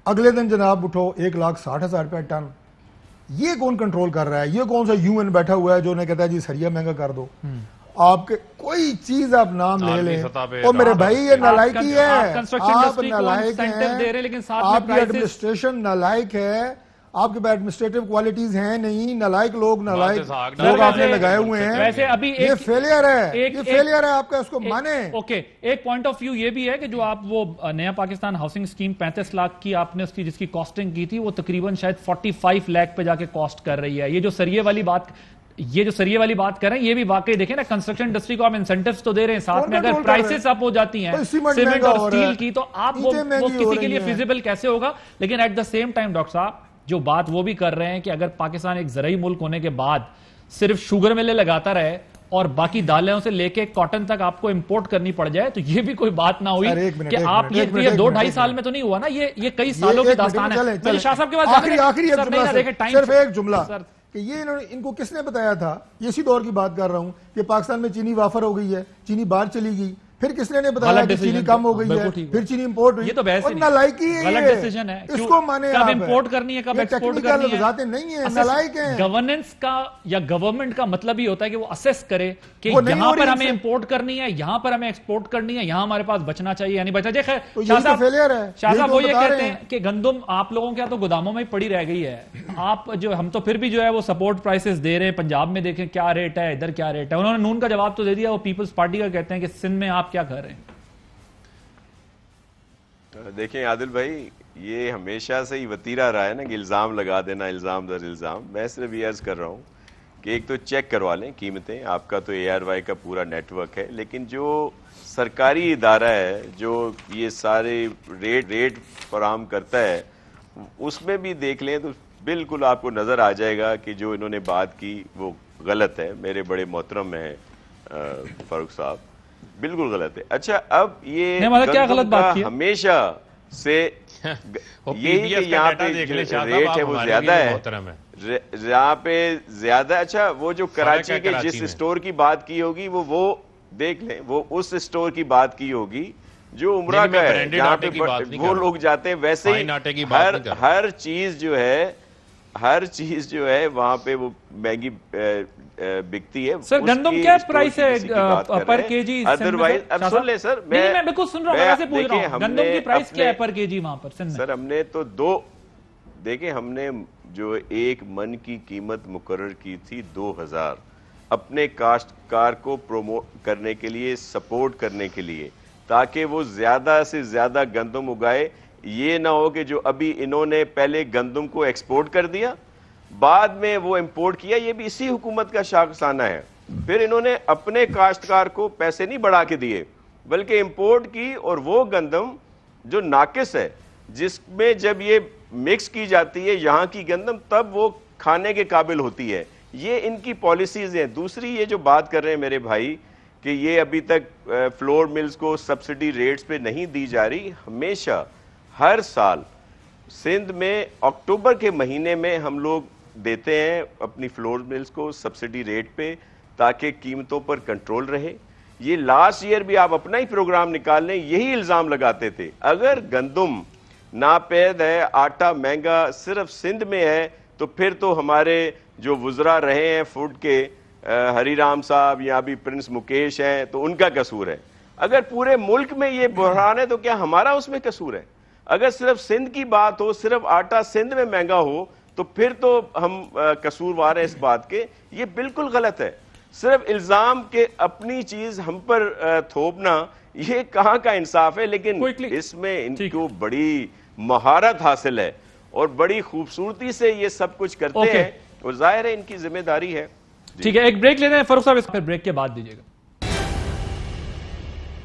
अगले दिन जनाब उठो 1,60,000 रुपये टन। ये कौन कंट्रोल कर रहा है? ये कौन सा यूएन बैठा हुआ है जो उन्हें कहता है जी सरिया महंगा कर दो? आपके कोई चीज आप नाम ले लें और मेरे भाई ये नालायकी है, आप नालायक हैं, आपकी एडमिनिस्ट्रेशन नालायक है, आपके पास एडमिनिस्ट्रेटिव क्वालिटीज हैं नहीं, नालायक लोग सर, आपने लगाए हुए हैं। वैसे अभी ये फेलियर है, ये फेलियर है आपका, इसको माने। ओके, एक पॉइंट ऑफ व्यू ये भी है कि जो आप वो नया पाकिस्तान हाउसिंग स्कीम 35 लाख की आपने उसकी जिसकी कॉस्टिंग की थी वो तकरीबन शायद 45 लाख पे जाके कॉस्ट कर रही है। ये जो सरिये वाली बात कर रहे हैं, ये भी वाकई देखें ना, कंस्ट्रक्शन इंडस्ट्री को आप इंसेंटिव्स तो दे रहे हैं, साथ में अगर प्राइसेस अप हो जाती हैं सीमेंट और स्टील की, तो आप वो किसी के लिए फिजिबल कैसे होगा। लेकिन at the same time doctor साहब जो बात वो भी कर रहे हैं कि अगर पाकिस्तान एक जरिए मुल्क होने के बाद सिर्फ शुगर मिलें लगाता रहे और बाकी दालों से लेके कॉटन तक आपको इंपोर्ट करनी पड़ जाए, तो ये भी कोई बात ना हुई कि आप ये 2-2.5 साल में तो नहीं हुआ ना, ये कई सालों की दास्तान है। शाह साहब के बाद आखिरी सिर्फ एक जुमला कि ये इनको किसने बताया था, ये इसी दौर की बात कर रहा हूं कि पाकिस्तान में चीनी वाफर हो गई है, चीनी बाहर चली गई, फिर किसने ने बताया कि चीनी कम हो गई है, फिर चीनी इंपोर्ट हुई। ये तो वैसे नालायकी है, गलत डिसीजन है। इसको माने, कब इंपोर्ट करनी है, कब एक्सपोर्ट करनी है, वजाहतें नहीं है, नालायक हैं। गवर्नेंस का या गवर्नमेंट का मतलब ही होता है कि वो असेस करे कि यहां पर हमें इंपोर्ट करनी है, यहां पर हमें एक्सपोर्ट करनी है, यहां हमारे पास बचना चाहिए या नहीं बचना चाहिए। खैर शाह साहब वो ये कहते हैं कि गंदम आप लोगों के तो गोदामों में ही पड़ी रह गई है, आप जो हम तो फिर भी जो है वो सपोर्ट प्राइसेस दे रहे हैं। पंजाब में देखें क्या रेट है, इधर क्या रेट है। उन्होंने नून का जवाब तो दे दिया, वो पीपल्स पार्टी का कहते हैं कि सिंध में आप क्या कर रहे हैं। देखें आदिल भाई, ये हमेशा से ही वतीरा रहा है ना कि इल्ज़ाम लगा देना, इल्ज़ाम दर इल्ज़ाम। मैं सिर्फ ये अर्ज़ कर रहा हूँ कि एक तो चेक करवा लें कीमतें, आपका तो ARY का पूरा नेटवर्क है, लेकिन जो सरकारी इदारा है जो ये सारे रेट फराहम करता है उसमें भी देख लें तो बिल्कुल आपको नज़र आ जाएगा कि जो इन्होंने बात की वो गलत है। मेरे बड़े मोहतरम हैं फारूक साहब, बिल्कुल गलत है। अच्छा, अब ये मतलब क्या गलत बात की? हमेशा से यही कि यहाँ पे रेट है वो ज्यादा है, यहाँ पे ज्यादा। अच्छा, वो जो कराची के जिस स्टोर की बात की होगी वो देख लें, वो उस स्टोर की बात की होगी जो उमरा का है, जहाँ पे वो लोग जाते हैं। वैसे ही हर चीज जो है वहां पे वो महंगी बिकती है। सर गंदम क्या प्राइस है पर केजी? अदरवाइज अब सुन ले सर, मैं बिल्कुल सुन रहा हूं, वैसे पूछ रहा हूं गंदम की प्राइस क्या है पर केजी वहां पर सिंध में? सर हमने तो देखें, हमने जो एक मन की कीमत मुकर्रर की थी 2000 अपने काश्तकार को प्रोमोट करने के लिए, सपोर्ट करने के लिए, ताकि वो ज्यादा से ज्यादा गंदम उगाए। ये ना हो कि जो अभी इन्होंने पहले गंदम को एक्सपोर्ट कर दिया, बाद में वो इंपोर्ट किया, ये भी इसी हुकूमत का शाखसाना है। फिर इन्होंने अपने काश्तकार को पैसे नहीं बढ़ा के दिए बल्कि इंपोर्ट की, और वो गंदम जो नाकिस है, जिसमें जब ये मिक्स की जाती है यहाँ की गंदम, तब वो खाने के काबिल होती है। ये इनकी पॉलिसीज हैं। दूसरी, ये जो बात कर रहे हैं मेरे भाई कि ये अभी तक फ्लोर मिल्स को सब्सिडी रेट्स पे नहीं दी जा रही, हमेशा हर साल सिंध में अक्टूबर के महीने में हम लोग देते हैं अपनी फ्लोर मिल्स को सब्सिडी रेट पे, ताकि कीमतों पर कंट्रोल रहे। ये लास्ट ईयर भी आप अपना ही प्रोग्राम निकाल लें, यही इल्ज़ाम लगाते थे अगर गंदम नापैद है, आटा महंगा सिर्फ सिंध में है, तो फिर तो हमारे जो वुज़रा रहे हैं फूड के, हरीराम साहब या अभी प्रिंस मुकेश हैं, तो उनका कसूर है। अगर पूरे मुल्क में ये बहरान है तो क्या हमारा उसमें कसूर है? अगर सिर्फ सिंध की बात हो, सिर्फ आटा सिंध में महंगा हो, तो फिर तो हम कसूरवार हैं इस बात के। ये बिल्कुल गलत है। सिर्फ इल्जाम के अपनी चीज हम पर थोपना, ये कहाँ का इंसाफ है? लेकिन इसमें इनको बड़ी महारत हासिल है और बड़ी खूबसूरती से ये सब कुछ करते हैं, और जाहिर है इनकी जिम्मेदारी है। ठीक है, एक ब्रेक लेते हैं फारूक साहब, फिर ब्रेक के बाद दीजिएगा।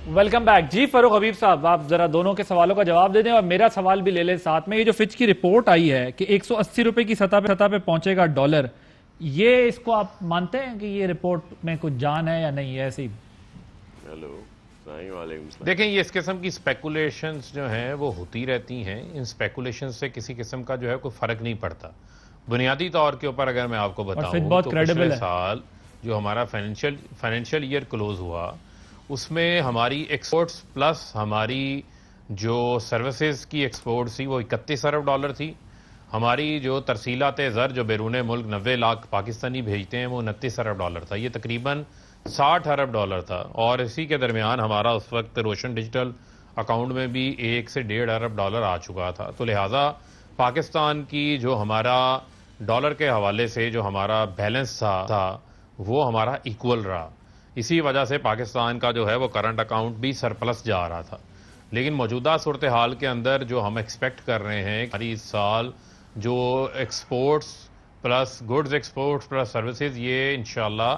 वेलकम बैक जी। फारूक हबीब साहब, आप जरा दोनों के सवालों का जवाब दे दें और मेरा सवाल भी ले लें साथ में। ये जो फिच की रिपोर्ट आई है कि 180 रुपए की सतह पे पहुंचेगा डॉलर, ये इसको आप मानते हैं कि ये रिपोर्ट में कुछ जान है या नहीं है? ऐसे ही हेलो, देखें, ये इस किस्म की स्पेकुलेशंस जो हैं वो होती रहती हैं। इन स्पेकुलेशंस से किसी किस्म का जो है कोई फर्क नहीं पड़ता। बुनियादी तौर के ऊपर अगर मैं आपको बताऊं तो पिछले साल जो हमारा फाइनेंशियल ईयर क्लोज हुआ, उसमें हमारी एक्सपोर्ट्स प्लस हमारी जो सर्विसेज की एक्सपोर्ट थी वो 31 अरब डॉलर थी। हमारी जो तरसीलात ज़र जो बैरून मुल्क 90 लाख पाकिस्तानी भेजते हैं वो 29 अरब डॉलर था। ये तकरीबन 60 अरब डॉलर था। और इसी के दरमियान हमारा उस वक्त रोशन डिजिटल अकाउंट में भी 1 से 1.5 अरब डॉलर आ चुका था। तो लिहाजा पाकिस्तान की जो हमारा डॉलर के हवाले से जो हमारा बैलेंस था वो हमारा इक्वल रहा। इसी वजह से पाकिस्तान का जो है वो करंट अकाउंट भी सरप्लस जा रहा था। लेकिन मौजूदा सूरत हाल के अंदर जो हम एक्सपेक्ट कर रहे हैं कि इस साल जो exports plus goods exports plus services ये इंशाल्लाह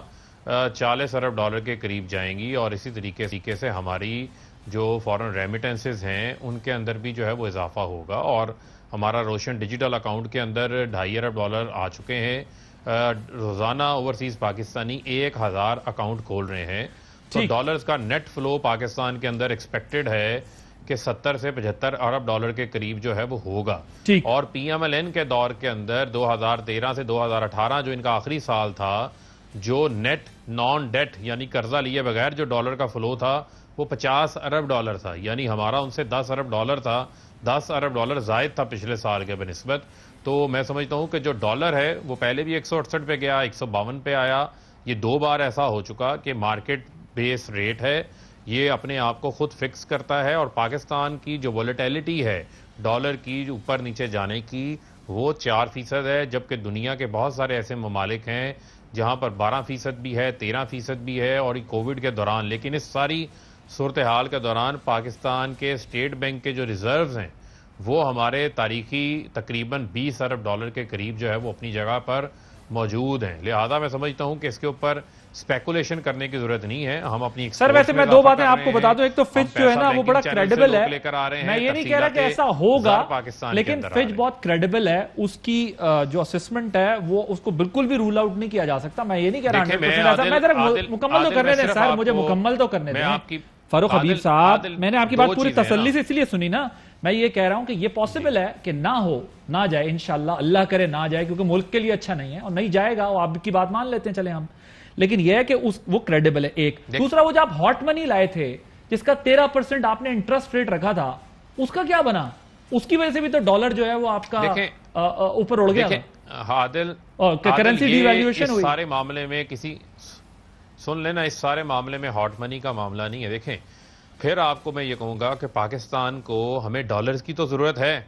40 अरब डॉलर के करीब जाएंगी और इसी तरीके से हमारी जो फॉरेन रेमिटेंसेज हैं उनके अंदर भी जो है वो इजाफा होगा और हमारा रोशन डिजिटल अकाउंट के अंदर 2.5 अरब डॉलर आ चुके हैं। रोज़ाना ओवरसीज़ पाकिस्तानी 1000 अकाउंट खोल रहे हैं, तो डॉलर्स का नेट फ्लो पाकिस्तान के अंदर एक्सपेक्टेड है कि 70 से 75 अरब डॉलर के करीब जो है वो होगा। और PMLN के दौर के अंदर 2013 से 2018 जो इनका आखिरी साल था, जो नेट नॉन डेट यानी कर्जा लिए बगैर जो डॉलर का फ्लो था वो 50 अरब डॉलर था, यानी हमारा उनसे 10 अरब डॉलर था। 10 अरब डॉलर जायद था पिछले साल के बनिस्बत। तो मैं समझता हूं कि जो डॉलर है वो पहले भी 168 पे गया, 152 पे आया। ये 2 बार ऐसा हो चुका कि मार्केट बेस रेट है ये अपने आप को खुद फिक्स करता है और पाकिस्तान की जो वॉलेटिलिटी है डॉलर की ऊपर नीचे जाने की वो 4% है, जबकि दुनिया के बहुत सारे ऐसे ममालिक हैं जहां पर 12% भी है, 13% भी है और कोविड के दौरान। लेकिन इस सारी सूरत हाल के दौरान पाकिस्तान के स्टेट बैंक के जो रिजर्व्स हैं वो हमारे तारीखी तकरीबन 20 अरब डॉलर के करीब जो है वो अपनी जगह पर मौजूद हैं। लिहाजा मैं समझता हूं कि इसके ऊपर स्पेकुलेशन करने की जरूरत नहीं है। हम अपनी सर वैसे मैं 2 बातें आपको बता दूं, एक तो फिच जो है ना वो बड़ा क्रेडिबल है, मैं ये नहीं कह रहा कि ऐसा होगा, लेकिन फिच बहुत क्रेडिबल है। उसकी जो असेसमेंट है वो उसको बिल्कुल भी रूल आउट नहीं किया जा सकता। मैं ये नहीं कह रहा 100% मैं जरा मुकम्मल तो करने दें सर, मुझे मुकम्मल तो करने दें। फारूक हबीब साहब, मैंने आपकी बात पूरी तसल्ली से इसलिए सुनी ना, मैं ये कह रहा हूं कि ये पॉसिबल है कि ना हो, ना जाए इंशाल्लाह, अल्लाह करे ना जाए, क्योंकि मुल्क के लिए अच्छा नहीं है और नहीं जाएगा, वो आपकी बात मान लेते हैं चले हम। लेकिन यह है कि वो क्रेडिबल है। एक दूसरा, वो जो आप हॉट मनी लाए थे जिसका 13% आपने इंटरेस्ट रेट रखा था, उसका क्या बना? उसकी वजह से भी तो डॉलर जो है वो आपका ऊपर उड़ गया। हादिल, करेंसी डिवैल्यूएशन हुई। सारे मामले में किसी सुन लेना, इस सारे मामले में हॉट मनी का मामला नहीं है। देखें, फिर आपको मैं ये कहूंगा कि पाकिस्तान को हमें डॉलर्स की तो जरूरत है,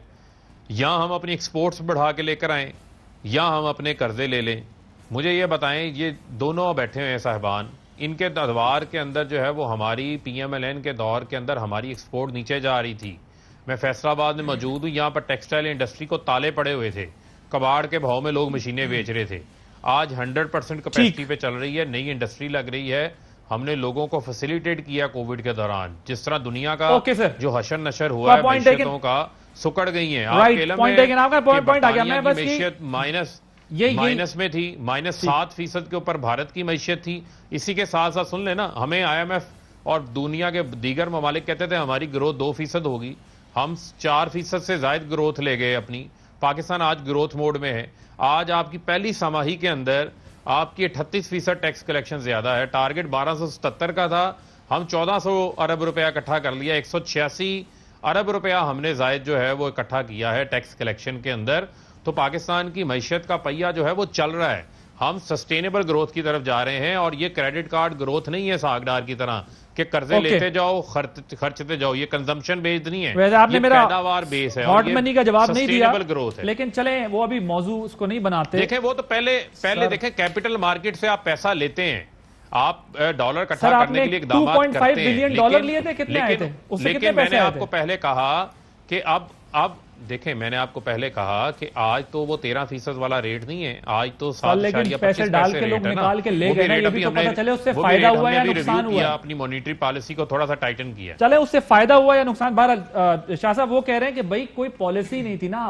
या हम अपनी एक्सपोर्ट्स बढ़ा के लेकर आए या हम अपने कर्जे ले लें। मुझे ये बताएं, ये दोनों बैठे हुए हैं साहिबान, इनके दरबार के अंदर जो है वो हमारी PMLN के दौर के अंदर हमारी एक्सपोर्ट नीचे जा रही थी। मैं फैसलाबाद में मौजूद हूँ, यहाँ पर टेक्सटाइल इंडस्ट्री को ताले पड़े हुए थे, कबाड़ के भाव में लोग मशीनें बेच रहे थे। आज 100% कैपेसिटी पे चल रही है, नई इंडस्ट्री लग रही है। हमने लोगों को फैसिलिटेट किया कोविड के दौरान, जिस तरह दुनिया का जो हशर नशर हुआ है, मैशियतों का सुकड़ गई है। माइनस में थी, -7% के ऊपर भारत की मैशियत थी। इसी के साथ साथ सुन लेना, हमें IMF और दुनिया के दीगर ममालिक कहते थे हमारी ग्रोथ 2% होगी, हम 4% से ज्यादा ग्रोथ ले गए अपनी। पाकिस्तान आज ग्रोथ मोड में है। आज आपकी पहली समाही के अंदर आपकी 38% टैक्स कलेक्शन ज्यादा है। टारगेट 1277 का था, हम 1400 अरब रुपया इकट्ठा कर लिया। 186 अरब रुपया हमने जायद जो है वो इकट्ठा किया है टैक्स कलेक्शन के अंदर। तो पाकिस्तान की मैशियत का पहिया जो है वो चल रहा है, हम सस्टेनेबल ग्रोथ की तरफ जा रहे हैं। और ये क्रेडिट कार्ड ग्रोथ नहीं है सागडार की तरह कि कर्जे लेते जाओ खर्चते जाओ, ये कंजम्पशन बेस्ड नहीं है, वैसे आपने मेरा पैदावार बेस है। हॉट मनी का जवाब नहीं दिया, ग्रोथ है। लेकिन चले वो अभी मौजू उसको नहीं बनाते। देखें, वो तो पहले देखें, कैपिटल मार्केट से आप पैसा लेते हैं, आप डॉलर इकट्ठा करने के लिए इकदाम करते हैं। 2.5 बिलियन डॉलर लिए थे, कितने आए थे? लेकिन मैंने आपको पहले कहा कि अब देखें, मैंने आपको पहले कहा कि आज तो वो 13% वाला रेट नहीं है, आज तो 7.25 डाल के लोग निकाल के ले गए ना, ये भी तो पता चले उससे फायदा हुआ या नुकसान हुआ। अपनी मॉनेटरी पॉलिसी को थोड़ा सा टाइटन किया, चले उससे फायदा हुआ या नुकसान। बहरहाल शाह साहब वो कह रहे हैं कि भाई कोई पॉलिसी नहीं थी ना,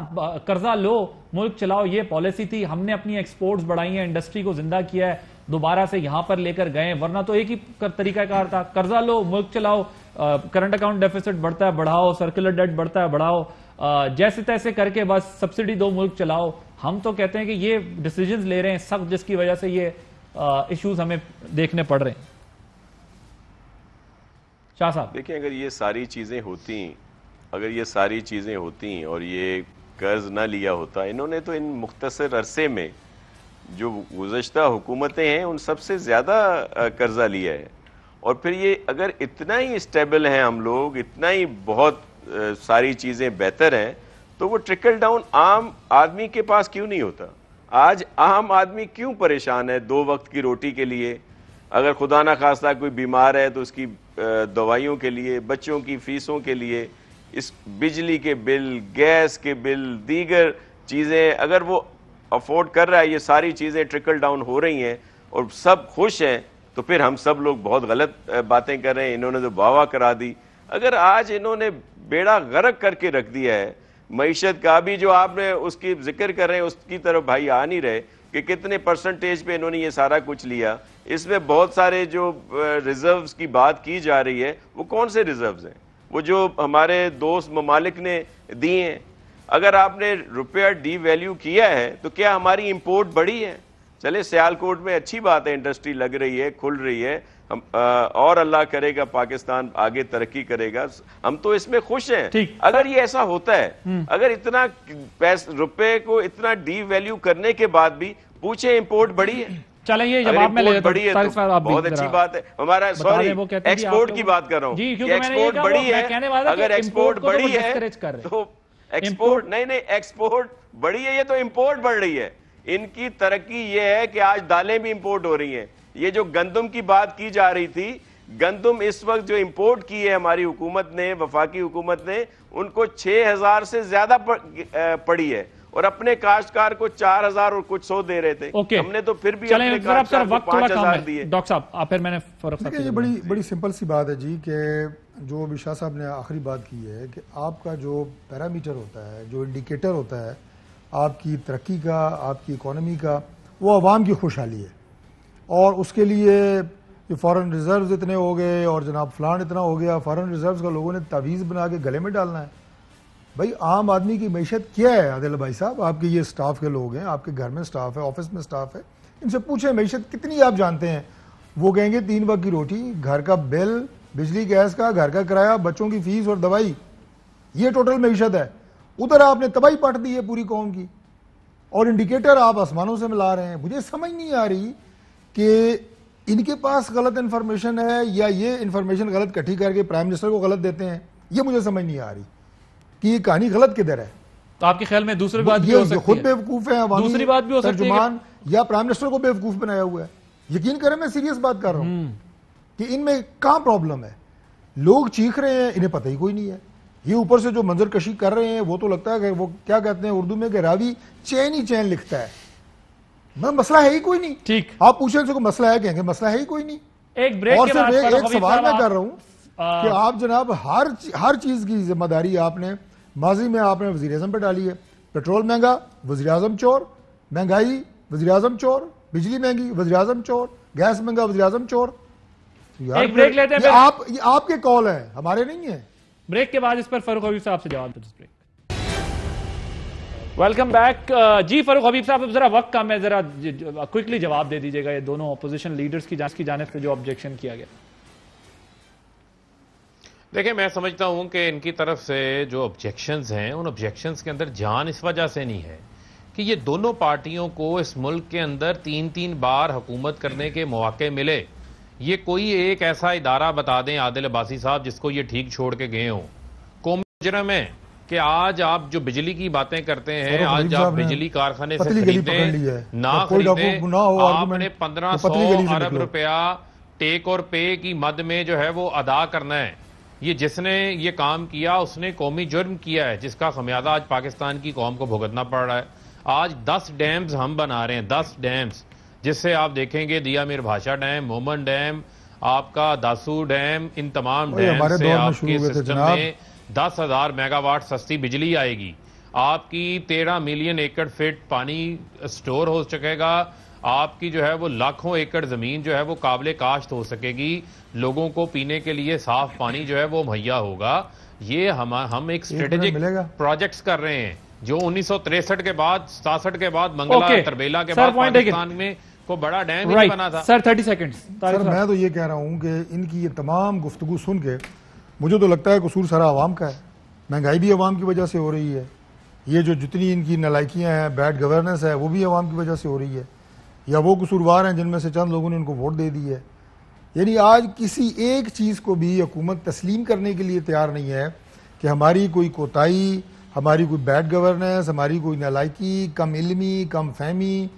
कर्जा लो मुल्क चलाओ, ये पॉलिसी थी। हमने अपनी एक्सपोर्ट्स बढ़ाई है, इंडस्ट्री को जिंदा किया है, दोबारा से यहां पर लेकर गए, वरना तो एक ही तरीकाकार था, कर्जा लो मुल्क चलाओ, करंट अकाउंट डेफिसिट बढ़ता है बढ़ाओ, सर्कुलर डेट बढ़ता है बढ़ाओ, जैसे तैसे करके बस सब्सिडी दो मुल्क चलाओ। हम तो कहते हैं कि ये डिसीजंस ले रहे हैं सख्त, जिसकी वजह से ये इश्यूज हमें देखने पड़ रहे हैं। शाह साहब देखिए, अगर ये सारी चीजें होती और ये कर्ज ना लिया होता, इन्होंने तो इन मुख्तसर अरसे में जो गुज़श्ता हुकूमतें हैं उन सबसे ज़्यादा कर्जा लिया है। और फिर ये अगर इतना ही स्टेबल हैं हम लोग, इतना ही बहुत सारी चीज़ें बेहतर हैं, तो वो ट्रिकल डाउन आम आदमी के पास क्यों नहीं होता? आज आम आदमी क्यों परेशान है 2 वक्त की रोटी के लिए? अगर खुदा ना खास्ता कोई बीमार है तो उसकी दवाइयों के लिए, बच्चों की फीसों के लिए, इस बिजली के बिल, गैस के बिल, दीगर चीज़ें अगर वो अफोर्ड कर रहा है, ये सारी चीज़ें ट्रिकल डाउन हो रही हैं और सब खुश हैं, तो फिर हम सब लोग बहुत गलत बातें कर रहे हैं। इन्होंने तो वाह करा दी। अगर आज इन्होंने बेड़ा गर्क करके रख दिया है मईशत का, भी जो आपने उसकी जिक्र कर रहे हैं उसकी तरफ भाई आ नहीं रहे कि कितने परसेंटेज पे इन्होंने ये सारा कुछ लिया। इसमें बहुत सारे जो रिजर्व्स की बात की जा रही है, वो कौन से रिजर्व्स हैं? वो जो हमारे दोस्त ममालिक ने दिए हैं। अगर आपने रुपया डी वैल्यू किया है तो क्या हमारी इंपोर्ट बढ़ी है? चले सियालकोट में अच्छी बात है, इंडस्ट्री लग रही है, खुल रही है, हम और अल्लाह करेगा पाकिस्तान आगे तरक्की करेगा, हम तो इसमें खुश हैं। अगर ये ऐसा होता है, अगर इतना रुपए को इतना डी वैल्यू करने के बाद भी पूछे इंपोर्ट बढ़ी है, चले ये जवाब में ले बढ़ी है तो बहुत अच्छी बात है। हमारा सॉरी एक्सपोर्ट की बात कर रहा हूँ, एक्सपोर्ट बढ़ी है। अगर एक्सपोर्ट बढ़ी है तो एक्सपोर्ट नहीं एक्सपोर्ट बढ़ी है, ये तो इंपोर्ट बढ़ रही है। इनकी तरक्की ये है कि आज दालें भी इंपोर्ट हो रही हैं। ये जो गंदम की बात की जा रही थी, गंदम इस वक्त जो इंपोर्ट की है हमारी हुकूमत ने, वफाकी हुकूमत ने, उनको 6000 से ज्यादा पड़ी है और अपने काश्तकार को 4000 और कुछ 100 दे रहे थे। हमने तो फिर भी अपने काश्तकार को 5000 दिए। डॉक्टर साहब आप फिर मैंने फर्क ये बड़ी सिंपल सी बात है जी कि जो अभी शाह साहब ने आखिरी बात की है कि आपका जो पैरामीटर होता है, जो इंडिकेटर होता है आपकी तरक्की का, आपकी इकोनॉमी का, वो अवाम की खुशहाली है। और उसके लिए ये फॉरेन रिजर्व्स इतने हो गए और जनाब फलान इतना हो गया, फॉरेन रिजर्व्स का लोगों ने तावीज़ बना के गले में डालना है। भाई आम आदमी की मैशत क्या है आदिल भाई साहब? आपके ये स्टाफ के लोग हैं, आपके घर में स्टाफ है, ऑफिस में स्टाफ है, इनसे पूछें मैशत कितनी आप जानते हैं? वो कहेंगे 3 वक्त की रोटी, घर का बिल, बिजली गैस का, घर का किराया, बच्चों की फीस और दवाई, ये टोटल मैशत है। उधर आपने तबाही पट दी है पूरी कौम की और इंडिकेटर आप आसमानों से मिला रहे हैं। मुझे समझ नहीं आ रही कि इनके पास गलत इंफॉर्मेशन है या ये इंफॉर्मेशन गलत इकट्ठी करके प्राइम मिनिस्टर को गलत देते हैं। ये मुझे समझ नहीं आ रही कि ये कहानी गलत किधर है। तो आपके ख्याल में दूसरी बात भी हो सकती है, खुद बेवकूफ है, दूसरी बात भी हो सकती है तर्जुमान या प्राइम मिनिस्टर को बेवकूफ बनाया हुआ है। यकीन करें मैं सीरियस बात कर रहा हूं कि इनमें कहां प्रॉब्लम है। लोग चीख रहे हैं, इन्हें पता ही कोई नहीं है। ये ऊपर से जो मंजर कशी कर रहे हैं वो तो लगता है कि वो क्या कहते हैं उर्दू में कि रावी चैन ही चैन लिखता है। मसला है ही कोई नहीं। ठीक, आप पूछें कोई मसला है, कहेंगे मसला है ही कोई नहीं। एक ब्रेक और सिर्फ एक सवाल मैं कर रहा हूं कि आप जनाब हर चीज की जिम्मेदारी आपने माजी में आपने वजीर आजम पर डाली है। पेट्रोल महंगा, वजीर आजम चोर, महंगाई वजीर आजम चोर, बिजली महंगी वजीर आजम चोर, गैस महंगा वजीर आजम चोर। एक ब्रेक लेते हैं। आपके कॉल है, हमारे नहीं है। ब्रेक के बाद इस पर फारूक हबीब साहब से जवाब देते। वेलकम बैक जी। फारूक हबीब साहब जरा वक्त कम है, जरा क्विकली जवाब दे दीजिएगा ये दोनों अपोजिशन लीडर्स की जानिब से जो ऑब्जेक्शन किया गया। देखिए मैं समझता हूं कि इनकी तरफ से जो ऑब्जेक्शंस हैं उन ऑब्जेक्शंस के अंदर जान इस वजह से नहीं है कि ये दोनों पार्टियों को इस मुल्क के अंदर 3-3 बार हुकूमत करने के मौके मिले। ये कोई एक ऐसा इदारा बता दें आदिल अब्बासी साहब जिसको ये ठीक छोड़ के गए हों। कौमी जुर्म है कि आज आप जो बिजली की बातें करते हैं, आज आप बिजली कारखाने से खरीदें ना खरीदें, आपने 1500 अरब रुपया टेक और पे की मद में जो है वो अदा करना है। ये जिसने ये काम किया उसने कौमी जुर्म किया है, जिसका खमियाजा आज पाकिस्तान की कौम को भुगतना पड़ रहा है। आज 10 डैम्स हम बना रहे हैं, 10 डैम्स, जिससे आप देखेंगे दिया मीर भाषा डैम, मोमन डैम, आपका दासू डैम, इन तमाम डैम से आपके सिस्टम में 10,000 मेगावाट सस्ती बिजली आएगी। आपकी 13 मिलियन एकड़ फीट पानी स्टोर हो सकेगा। आपकी जो है वो लाखों एकड़ जमीन जो है वो काबिले काश्त हो सकेगी। लोगों को पीने के लिए साफ पानी जो है वो मुहैया होगा। ये हम एक स्ट्रेटेजिक प्रोजेक्ट्स कर रहे हैं जो 1963 के बाद 67 के बाद मंगला तरबेला के बाद पाकिस्तान में को बड़ा डैम ही बना था। Sir 30 seconds. सर मैं तो ये कह रहा हूं कि इनकी ये तमाम गुफ्तगू सुन के मुझे तो लगता है कसूर सारा आवाम का है। महंगाई भी आवाम की वजह से हो रही है, ये जो जितनी इनकी नालायकियां हैं, बैड गवर्नेंस है, वो भी आवाम की वजह से हो रही है, या वो कसूरवार हैं जिनमें से चंद लोगों ने उनको वोट दे दी है। यानी आज किसी एक चीज़ को भी हुकूमत तस्लीम करने के लिए तैयार नहीं है कि हमारी कोई कोताही, हमारी कोई बैड गवर्नेंस, हमारी कोई नालायकी, कम इल्मी, कम फहमी,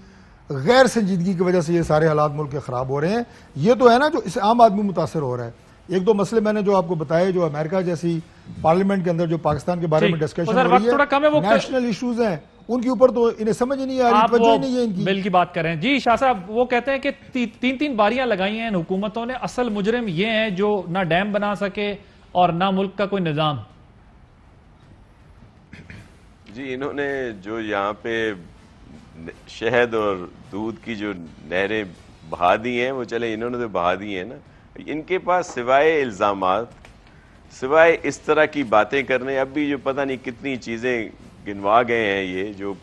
गैर संजीदगी की वजह से ये सारे हालात मुल्क के ख़राब हो रहे हैं। ये तो है ना जो इस आम आदमी मुतासर हो रहा है। एक दो मसले मैंने जो आपको बताए, जो अमेरिका जैसी पार्लियामेंट के अंदर जो पाकिस्तान के बारे में डिस्कशन हो रही है, नेशनल इश्यूज हैं, उनके ऊपर तो इन्हें समझ ही नहीं आ रही, वजह नहीं है इनकी। बिल की बात करें जी शाह साहब, वो कहते हैं कि 3-3 बारियां लगाई हैं इन हुकूमतों ने, असल मुजरिम ये हैं जो ना डैम बना सके और ना मुल्क का कोई निजाम। जी, इन्होंने जो यहाँ पे शहद और दूध की जो नहरें बहा दी हैं, वो चले इन्होंने तो बहा दी हैं ना। इनके पास सिवाय इल्ज़ामात, सिवाय इस तरह की बातें करने, अब भी जो पता नहीं कितनी चीज़ें गिनवा गए हैं ये जो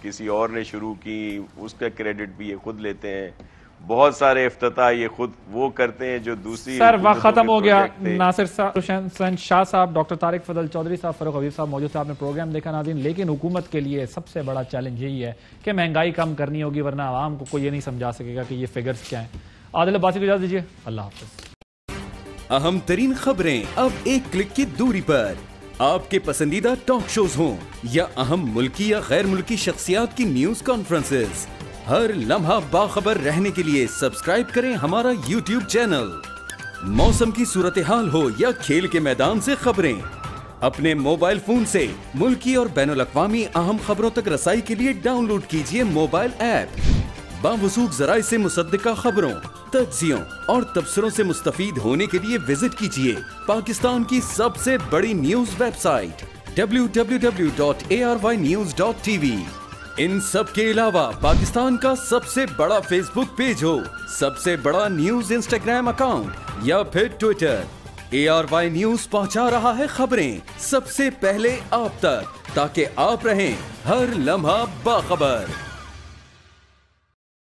किसी और ने शुरू की, उसका क्रेडिट भी ये खुद लेते हैं। बहुत सारे इफ्तिताह ये खुद वो करते हैं जो दूसरी। सर वक्त खत्म हो गया। नासिर शाह साहब, डॉक्टर तारिक फजल चौधरी साहब, फरूख हबीब साहब मौजूद थे। आपने प्रोग्राम देखा नाज़रीन। लेकिन हुकूमत के लिए सबसे बड़ा चैलेंज यही है कि महंगाई कम करनी होगी, वरना आवाम को कोई ये नहीं समझा सकेगा कि ये फिगर्स क्या हैं। आदिल अब्बासी को इजाज़त दीजिए, अल्लाह हाफ़िज़। अहम तरीन खबरें अब एक क्लिक की दूरी पर। आपके पसंदीदा टॉक शोज हों या अहम मुल्की या गैर मुल्की शख्सियात की न्यूज कॉन्फ्रेंसेस, हर लम्हा बाखबर रहने के लिए सब्सक्राइब करें हमारा YouTube चैनल। मौसम की सूरत हाल हो या खेल के मैदान से खबरें, अपने मोबाइल फोन से मुल्की और बैनुल-अक़वामी अहम खबरों तक रसाई के लिए डाउनलोड कीजिए मोबाइल ऐप। बावसूख ज़राए से मुसद्दिका खबरों, तज्ज़ियों और तबसरों से मुस्तफीद होने के लिए विजिट कीजिए पाकिस्तान की सबसे बड़ी न्यूज वेबसाइट www.arYnews.tv। इन सब के अलावा पाकिस्तान का सबसे बड़ा फेसबुक पेज हो, सबसे बड़ा न्यूज इंस्टाग्राम अकाउंट या फिर ट्विटर, ARY न्यूज पहुंचा रहा है खबरें सबसे पहले आप तक, ताकि आप रहें हर लम्हा बाखबर।